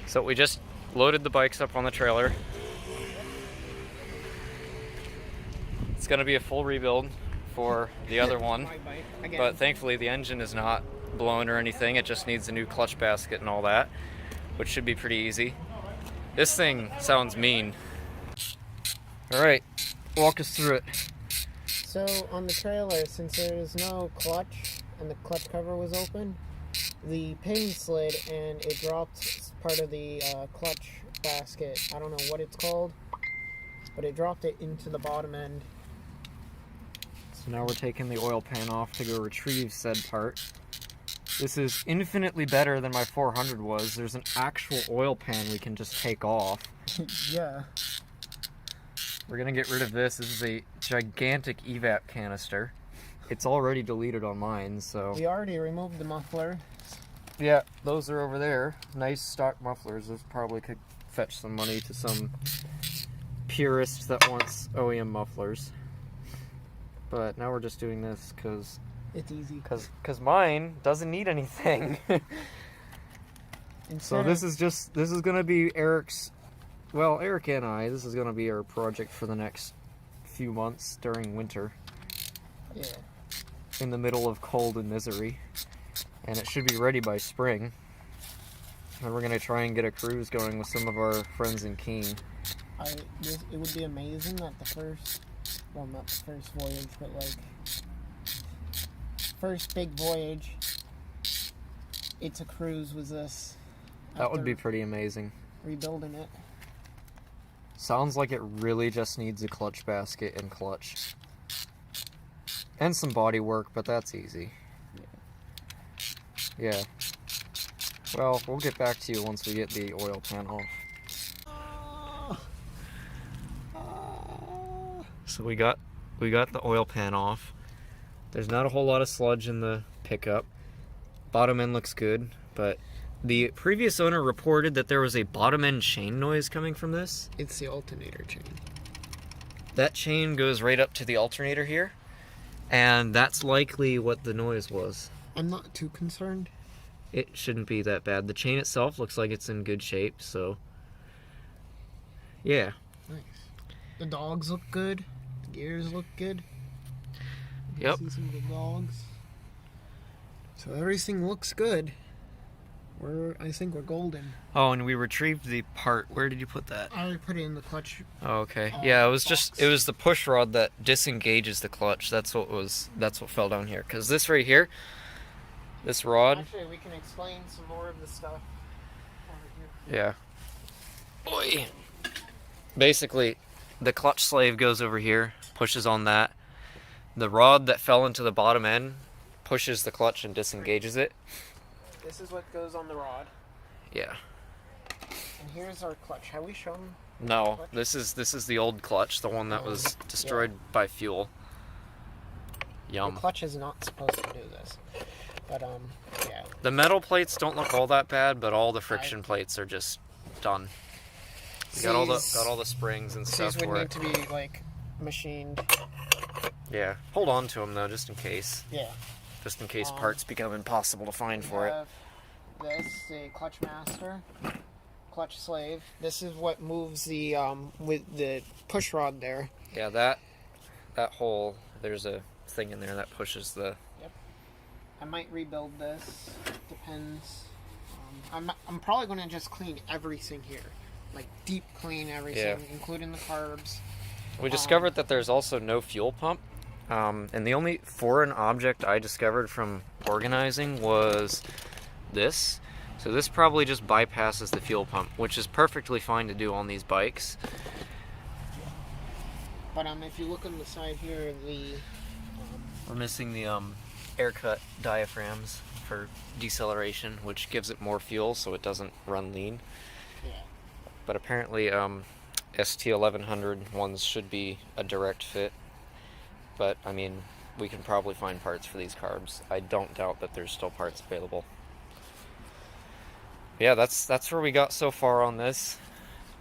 So we just loaded the bikes up on the trailer. It's gonna be a full rebuild for the other one, but thankfully the engine is not blown or anything. It just needs a new clutch basket and all that, which should be pretty easy. This thing sounds mean. All right, walk us through it. So on the trailer, since there is no clutch and the clutch cover was open, the pin slid and it dropped part of the clutch basket. I don't know what it's called, but it dropped it into the bottom end. So now we're taking the oil pan off to go retrieve said part. This is infinitely better than my 400 was. There's an actual oil pan we can just take off. Yeah. We're gonna get rid of this. This is a gigantic evap canister. It's already deleted on mine, so... We already removed the muffler. Yeah, those are over there. Nice stock mufflers. Those probably could fetch some money to some purist that wants OEM mufflers. But now we're just doing this because... It's easy. Because mine doesn't need anything. So this is gonna be Eric's... Well, Eric and I, this is going to be our project for the next few months during winter. Yeah. In the middle of cold and misery. And it should be ready by spring. And we're going to try and get a cruise going with some of our friends in Keene. It would be amazing that the first, well, not the first voyage, but like, first big voyage, it's a cruise with this. That would be pretty amazing. Rebuilding it. Sounds like it really just needs a clutch basket and clutch. And some body work, but that's easy. Yeah. Well, we'll get back to you once we get the oil pan off. So we got the oil pan off. There's not a whole lot of sludge in the pickup. Bottom end looks good, but the previous owner reported that there was a bottom end chain noise coming from this. It's the alternator chain. That chain goes right up to the alternator here, and that's likely what the noise was. I'm not too concerned. It shouldn't be that bad. The chain itself looks like it's in good shape, so yeah. Nice. The dogs look good. The gears look good. Yep. See some of the dogs. So everything looks good. I think we're golden. Oh, and we retrieved the part. Where did you put that? I put it in the clutch. Oh, okay. Yeah, it was the push rod that disengages the clutch. That's what fell down here. Because this right here, this rod. Actually, we can explain some more of the stuff over here. Yeah. Boy. Basically, the clutch slave goes over here, pushes on that. The rod that fell into the bottom end pushes the clutch and disengages it. This is what goes on the rod. Yeah. And here's our clutch. Have we shown? No, this is the old clutch, the one that was destroyed by fuel. Yum. The clutch is not supposed to do this, but yeah. The metal plates don't look all that bad, but all the friction plates are just done. We got all the springs and stuff These would for need it. to be like machined. Yeah, hold on to them though, just in case. Yeah. Just in case parts become impossible to find for it. This, the clutch master, clutch slave. This is what moves the with the push rod there. Yeah, that hole. There's a thing in there that pushes the. Yep. I might rebuild this. Depends. I'm probably going to just clean everything here, like deep clean everything, including the carbs. We discovered that there's also no fuel pump. And the only foreign object I discovered from organizing was this. So this probably just bypasses the fuel pump, which is perfectly fine to do on these bikes. But if you look on the side here, we're missing the air cut diaphragms for deceleration, which gives it more fuel so it doesn't run lean. Yeah. But apparently ST1100 ones should be a direct fit. But, I mean, we can probably find parts for these carbs. I don't doubt that there's still parts available. Yeah, that's where we got so far on this.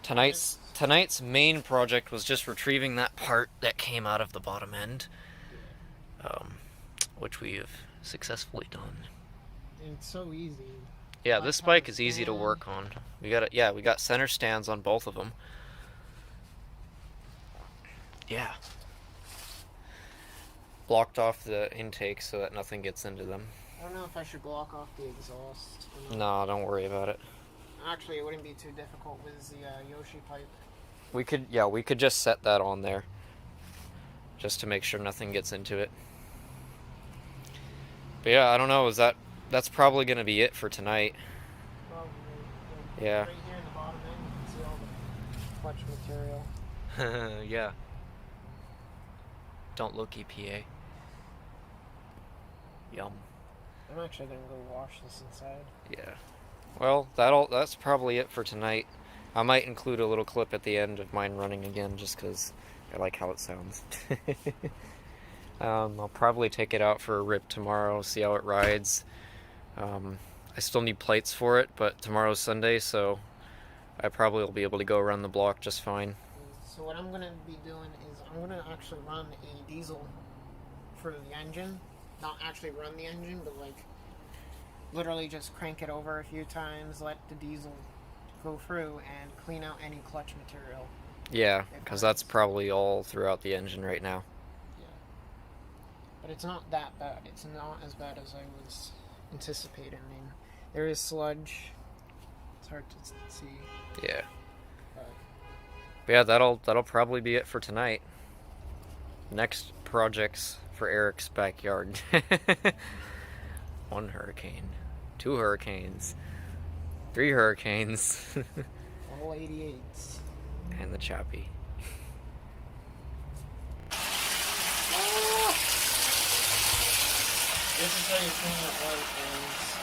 Tonight's main project was just retrieving that part that came out of the bottom end, which we have successfully done. And it's so easy. Yeah, this bike is easy to work on. We got center stands on both of them. Yeah. Blocked off the intake so that nothing gets into them. I don't know if I should block off the exhaust. No, don't worry about it. Actually, it wouldn't be too difficult with the Yoshi pipe. We could just set that on there, just to make sure nothing gets into it. But yeah, I don't know. That's probably gonna be it for tonight. Probably. Yeah. Right here in the bottom end, you can see all the clutch material. Yeah. Don't look, EPA. Yum. I'm actually gonna go wash this inside. Yeah. Well, that's probably it for tonight. I might include a little clip at the end of mine running again, just because I like how it sounds. I'll probably take it out for a rip tomorrow, see how it rides. I still need plates for it, but tomorrow's Sunday, so I probably will be able to go around the block just fine. So what I'm gonna be doing is I'm gonna actually run a diesel for the engine. Not actually run the engine, but like literally just crank it over a few times, let the diesel go through and clean out any clutch material. Yeah, because that's probably all throughout the engine right now. Yeah. But it's not that bad. It's not as bad as I was anticipating. I mean, there is sludge. It's hard to see. Yeah. But yeah, that'll probably be it for tonight. Next projects for Eric's backyard. 1 hurricane, 2 hurricanes, 3 hurricanes. All 88s. And the choppy. This is how you clean up white things.